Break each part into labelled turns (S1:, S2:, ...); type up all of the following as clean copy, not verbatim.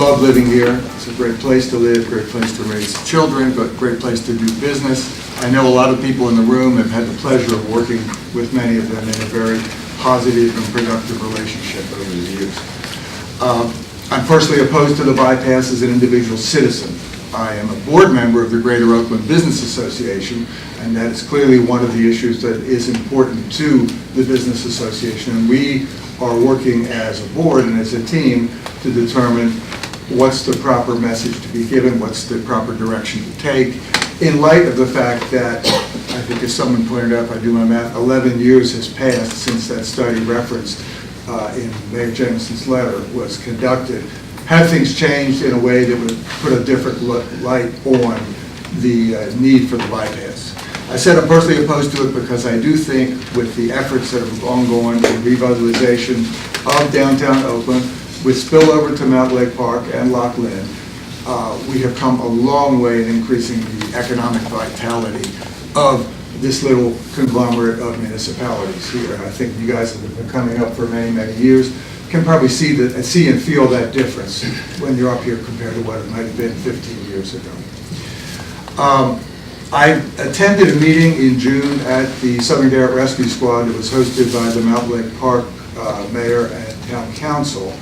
S1: love living here. It's a great place to live, great place to raise children, but great place to do business. I know a lot of people in the room have had the pleasure of working with many of them in a very positive and productive relationship over the years. I'm personally opposed to the bypass as an individual citizen. I am a board member of the Greater Oakland Business Association, and that is clearly one of the issues that is important to the Business Association. And we are working as a board and as a team to determine what's the proper message to be given, what's the proper direction to take, in light of the fact that, I think as someone pointed out, if I do my math, 11 years has passed since that study referenced in Mayor Jamison's letter was conducted. Have things changed in a way that would put a different light on the need for the bypass? I said I'm personally opposed to it because I do think with the efforts that have ongoing in revitalization of downtown Oakland, with spillover to Mount Lake Park and Loch Lynn, we have come a long way in increasing the economic vitality of this little conglomerate of municipalities here. And I think you guys have been coming up for many, many years, can probably see and feel that difference when you're up here compared to what it might have been 15 years ago. I attended a meeting in June at the Southern Garrett Rescue Squad. It was hosted by the Mount Lake Park Mayor and Town Council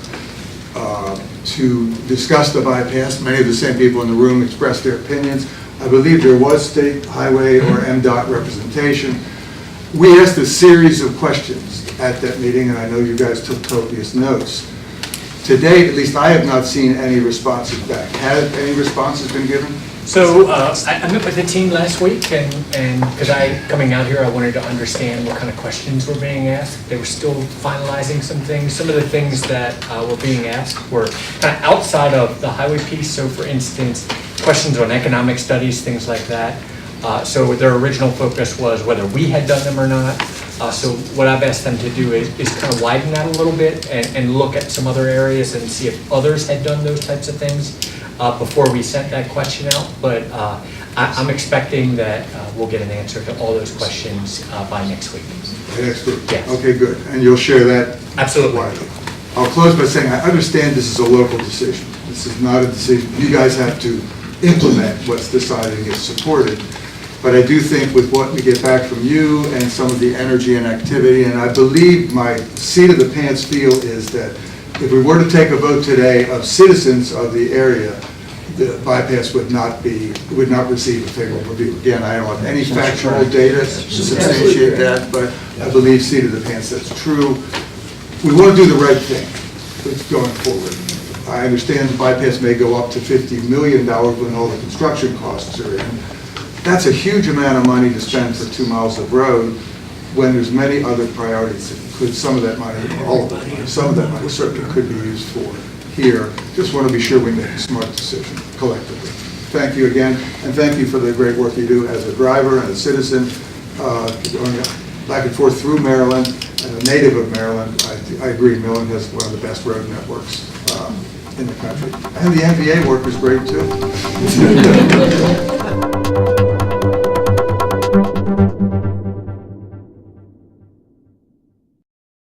S1: to discuss the bypass. Many of the same people in the room expressed their opinions. I believe there was state highway or MDOT representation. We asked a series of questions at that meeting, and I know you guys took copious notes. To date, at least I have not seen any responses back. Have any responses been given?
S2: So I met with the team last week, and because coming out here, I wanted to understand what kind of questions were being asked. They were still finalizing some things. Some of the things that were being asked were kind of outside of the highway piece. So for instance, questions on economic studies, things like that. So their original focus was whether we had done them or not. So what I've asked them to do is kind of widen that a little bit and look at some other areas and see if others had done those types of things before we sent that question out. But I'm expecting that we'll get an answer to all those questions by next week.
S1: Next week?
S2: Yes.
S1: Okay, good. And you'll share that?
S2: Absolutely.
S1: Widely. I'll close by saying I understand this is a local decision. This is not a decision. You guys have to implement what's decided and get supported. But I do think with what we get back from you and some of the energy and activity, and I believe my seat of the pants feel is that if we were to take a vote today of citizens of the area, the bypass would not receive a favorable review. Again, I don't have any factual data to substantiate that, but I believe seat of the pants that's true. We want to do the right thing going forward. I understand the bypass may go up to $50 million when all the construction costs are in. That's a huge amount of money to spend for 2 miles of road when there's many other priorities. Could some of that money, all of that money, some of that money certainly could be used for here. Just want to be sure we make a smart decision collectively. Thank you again, and thank you for the great work you do as a driver and a citizen going back and forth through Maryland, and a native of Maryland. I agree, Maryland has one of the best road networks in the country. And the NBA work is great too.